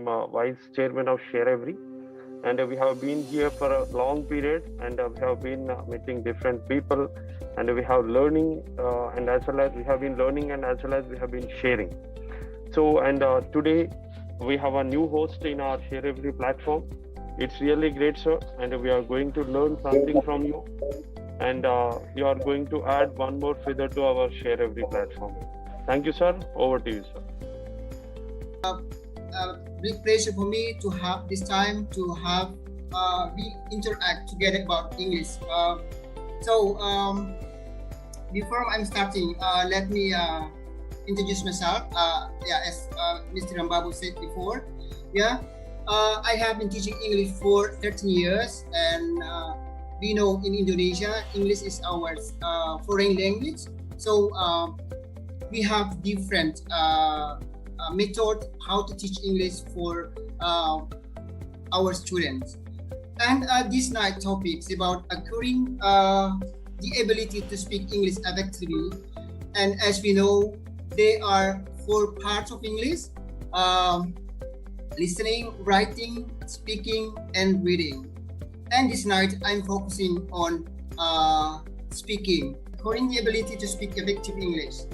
I'm Vice Chairman of ShareEvery, and we have been here for a long period, and we have been meeting different people, and we have learning, and as well as we have been learning, and as well as we have been sharing. So, and today we have a new host in our ShareEvery platform. It's really great, sir, and we are going to learn something from you, and you are going to add one more feather to our ShareEvery platform. Thank you, sir. Over to you, sir. Big pleasure for me to have this time to have we interact together about English. Before I'm starting, let me introduce myself. As Mr. Rambabu said before, I have been teaching English for 13 years, and we know in Indonesia, English is our foreign language. So we have different method how to teach English for our students. And this night topic is about acquiring the ability to speak English effectively. And as we know, there are 4 parts of English: listening, writing, speaking, and reading. And this night I'm focusing on speaking, acquiring the ability to speak effective English.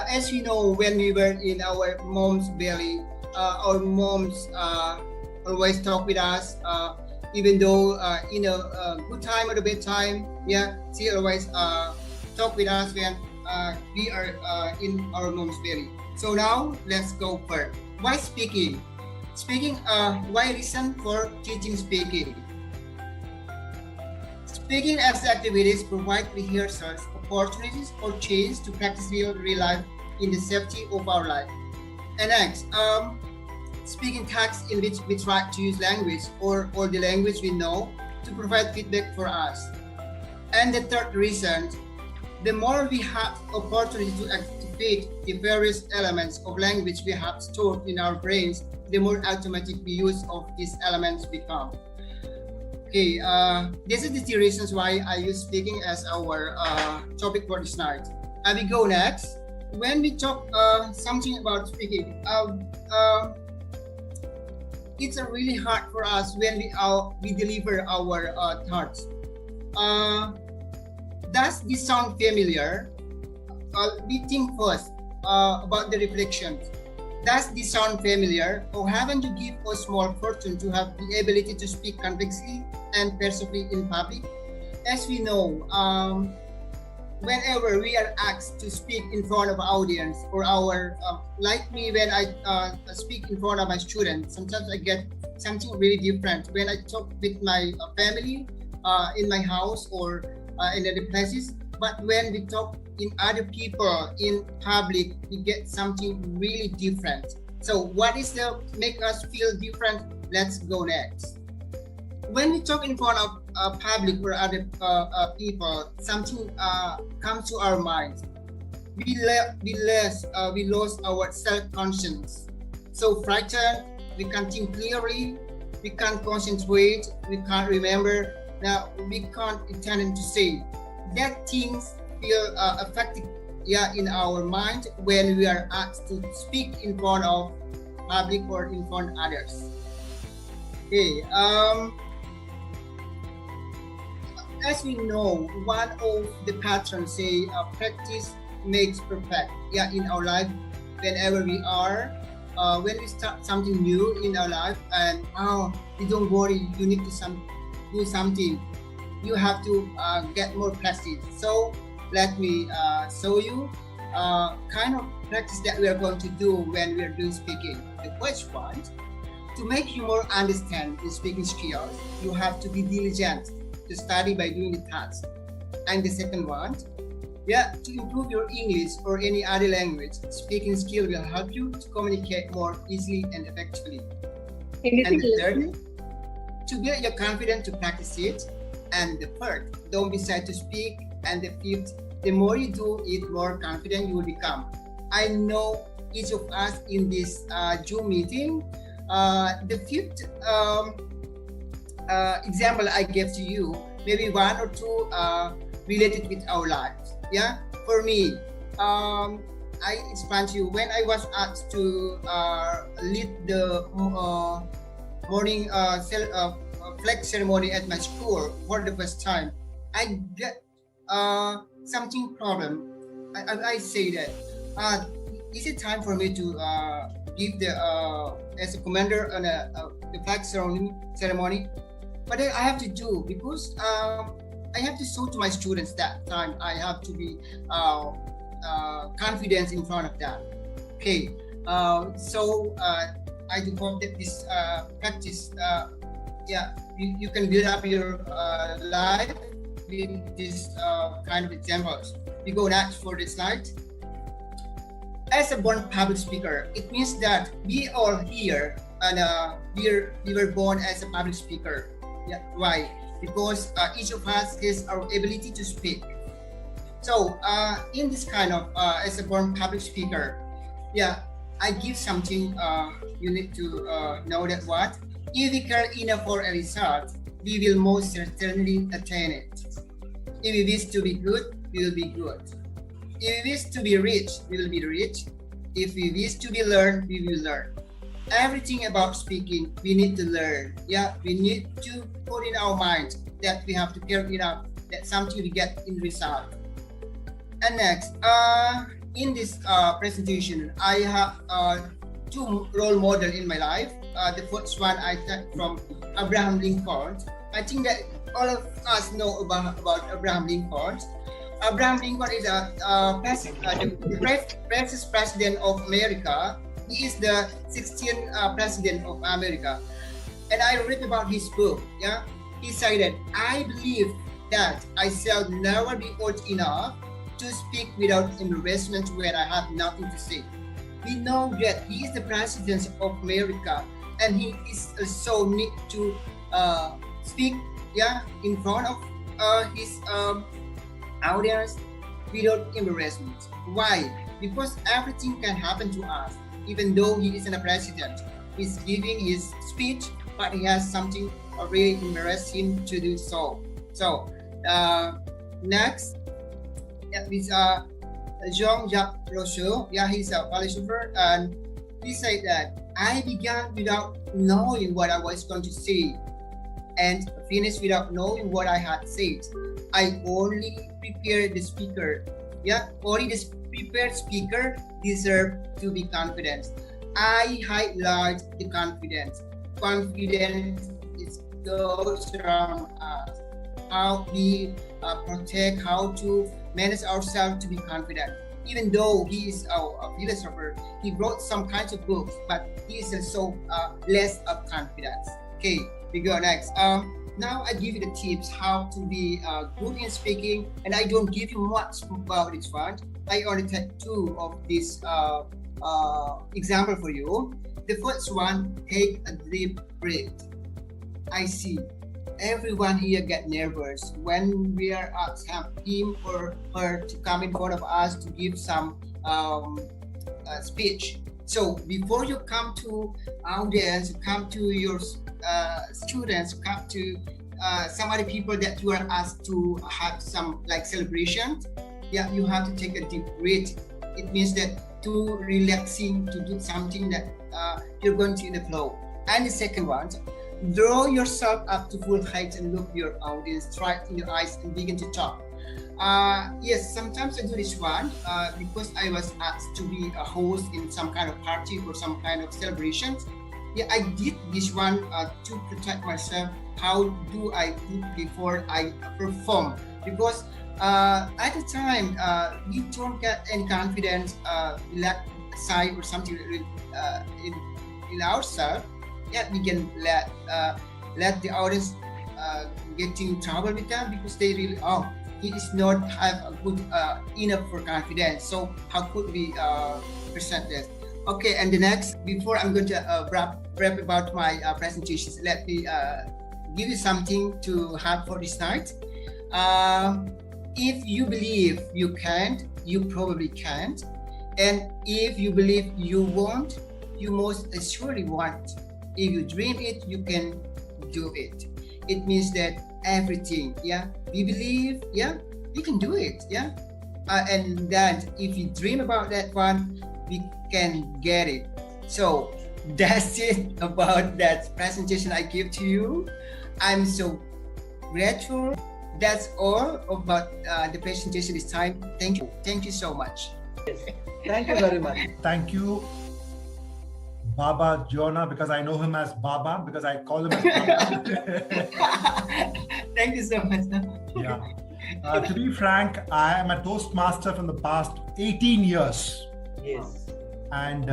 As we know, when we were in our mom's belly, our moms always talk with us, even though in a good time or a bad time. She always talk with us when we are in our mom's belly. So now let's go further. Why speaking? Why listen for teaching speaking? Speaking as activities provide rehearsals, opportunities, or change to practice real life in the safety of our life. And next, speaking tasks in which we try to use language or the language we know to provide feedback for us. And the third reason, the more we have opportunity to activate the various elements of language we have stored in our brains, the more automatic the use of these elements become. Okay, this is the 3 reasons why I use speaking as our topic for this night. I will go next. When we talk something about speaking, it's really hard for us when we deliver our thoughts. Does this sound familiar? We think first about the reflections. Does this sound familiar, or haven't you give a small fortune to have the ability to speak convictly and persuasively in public? As we know, whenever we are asked to speak in front of audience or like me, when I speak in front of my students, sometimes I get something really different when I talk with my family in my house or in other places. But when we talk in other people in public, we get something really different. So what is the make us feel different? Let's go next. When we talk in front of public or other people, something comes to our minds. We lost our self-conscience. So frightened, we can't think clearly, we can't concentrate, we can't remember. Now we can't intend to say. That things feel affected in our mind when we are asked to speak in front of public or in front of others. Okay. As we know, one of the patterns say practice makes perfect. In our life, whenever we are, when we start something new in our life, and don't worry, you need to do something. You have to get more practice. So let me show you kind of practice that we are going to do when we are doing speaking. The first one, to make you more understand the speaking skills, you have to be diligent to study by doing the task. And the second one, to improve your English or any other language, speaking skill will help you to communicate more easily and effectively. And the third, to build your confidence to practice it. And the fourth, don't be shy to speak. And the fifth, the more you do it, more confident you will become. I know each of us in this Zoom meeting, the fifth example I gave to you, maybe 1 or 2 related with our lives. For me, I explain to you, when I was asked to lead the morning flag ceremony at my school for the first time, I get something problem. I say that is it time for me to give the as a commander on the flag ceremony? But I have to do because I have to show to my students that time I have to be confident in front of them. Okay, so I do hope that this practice, you can build up your life with this kind of examples. We go next for the slide. As a born public speaker, it means that we all here and we were born as a public speaker. Yeah, why? Because each of us has our ability to speak. So in this kind of as a born public speaker, I give something you need to know that what if we care enough for a result, we will most certainly attain it. If we wish to be good, we will be good. If we wish to be rich, we will be rich. If we wish to be learned, we will learn. Everything about speaking, we need to learn. We need to put in our mind that we have to care enough that something we get in result. And next, in this presentation, I have two role models in my life. The first one I took from Abraham Lincoln. I think that all of us know about Abraham Lincoln. Abraham Lincoln is the president of America. He is the 16th president of America. And I read about his book. He said that I believe that I shall never be old enough to speak without embarrassment when I have nothing to say. We know that he is the president of America, and he is so need to speak in front of his audience without embarrassment. Why? Because everything can happen to us, even though he isn't a president. He's giving his speech, but he has something really embarrassed him to do so. So next is Jean-Jacques Rousseau. He's a philosopher, and he said that I began without knowing what I was going to say and finished without knowing what I had said. I only prepared the speaker. Only the prepared speaker deserves to be confident. I highlight the confidence. Confidence is goes around us. How we protect, how to manage ourselves to be confident. Even though he is a philosopher, he wrote some kinds of books, but he is also less of confidence. Okay, we go next. Now I give you the tips how to be good in speaking, and I don't give you much about this one. I only take two of this example for you. The first one, take a deep breath. I see everyone here get nervous when we are asked him or her to come in front of us to give some speech. So before you come to audience, come to your students, come to some other people that you are asked to have some like celebration, you have to take a deep breath. It means that to relaxing, to do something that you're going to in the flow. And the second one, draw yourself up to full height and look your audience straight in your eyes and begin to talk. Yes, sometimes I do this one because I was asked to be a host in some kind of party or some kind of celebration. I did this one to protect myself. How do I do before I perform? Because at the time we don't get any confidence, lack side or something in ourselves. We can let the audience get in trouble with them because they really he is not have a good enough for confidence. So how could we present this? Okay, and the next, before I'm going to wrap about my presentations, let me give you something to have for this night. If you believe you can't, you probably can't. And if you believe you won't, you most assuredly won't. If you dream it, you can do it. It means that everything, we believe, we can do it, and that if we dream about that one, we can get it. So that's it about that presentation I give to you. I'm so grateful. That's all about the presentation this time. Thank you. Thank you so much. Thank you very much. Thank you, Baba Jonah, because I know him as Baba, because I call him as Baba. Thank you so much. Yeah. To be frank, I am a Toastmaster from the past 18 years. Yes. And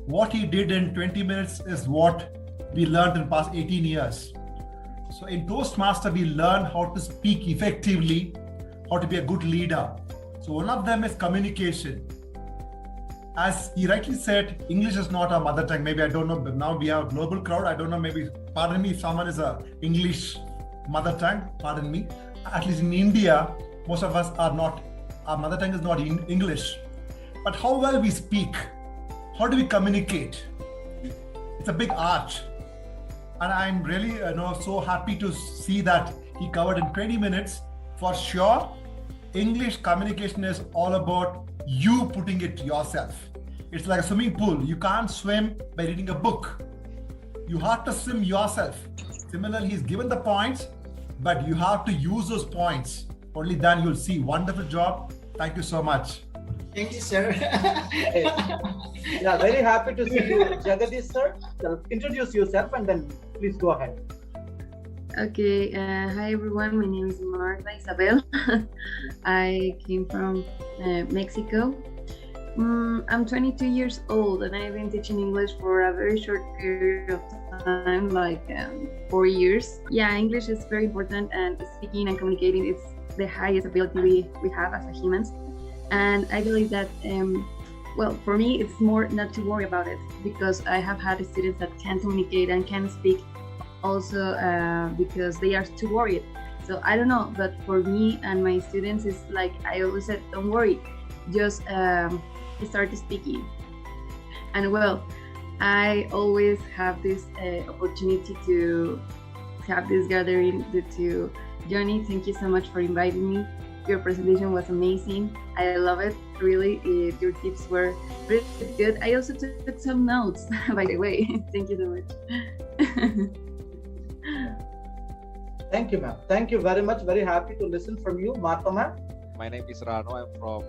what he did in 20 minutes is what we learned in past 18 years. So in Toastmaster, we learn how to speak effectively, how to be a good leader. So one of them is communication. As he rightly said, English is not our mother tongue. Maybe I don't know, but now we have a global crowd. I don't know, maybe, pardon me, if someone is a English mother tongue, pardon me. At least in India, most of us are not, our mother tongue is not English. But how well we speak, how do we communicate? It's a big art. And I'm really so happy to see that he covered in 20 minutes. For sure, English communication is all about you putting it yourself. It's like a swimming pool. You can't swim by reading a book. You have to swim yourself. Similarly, he's given the points, but you have to use those points. Only then you'll see. Wonderful job. Thank you so much. Thank you, sir. Yeah, very happy to see you, Jagadish sir. Introduce yourself and then please go ahead. Okay, hi everyone. My name is Marta Isabel. I came from Mexico. I'm 22 years old and I've been teaching English for a very short period of time, like 4 years. Yeah, English is very important, and speaking and communicating is the highest ability we have as a humans. And I believe that, well, for me, it's more not to worry about it, because I have had students that can't communicate and can't speak also because they are too worried. So I don't know, but for me and my students, it's like I always said, don't worry, just start speaking. And well, I always have this opportunity to have this gathering to Johnny. Thank you so much for inviting me. Your presentation was amazing. I love it, really. Your tips were really good. I also took some notes, by the way. Thank you so much. Thank you, ma'am. Thank you very much. Very happy to listen from you, Martha, ma'am. My name is Rano. I'm from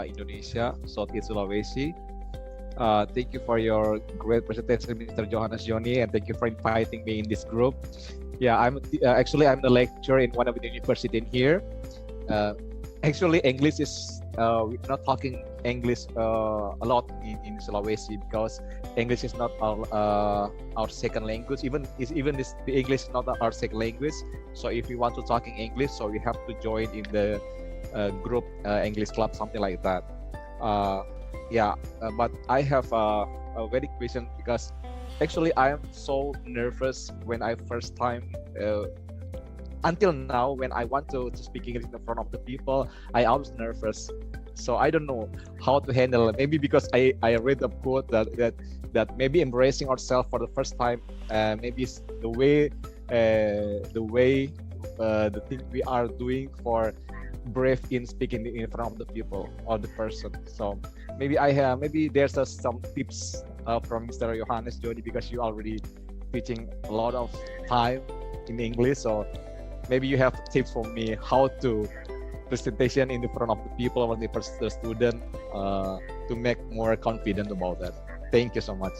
Indonesia, Southeast Sulawesi. Thank you for your great presentation, Mr. Johannes Joni, and thank you for inviting me in this group. Yeah, I'm the lecturer in one of the university in here. Actually, English is we're not talking English a lot in Sulawesi, because English is not our second language. The English is not our second language. So if you want to talk in English, so you have to join in the group English club, something like that. But I have a very question, because actually I am so nervous when I first time. Until now, when I want to speak English in front of the people, I always nervous. So I don't know how to handle it. Maybe because I read a quote that maybe embracing ourselves for the first time, maybe it's the thing we are doing for brave in speaking in front of the people or the person. So maybe maybe there's some tips from Mr. Johannes Joni, because you already teaching a lot of time in English. So maybe you have tips for me how to presentation in the front of the people or the student to make more confident about that. Thank you so much.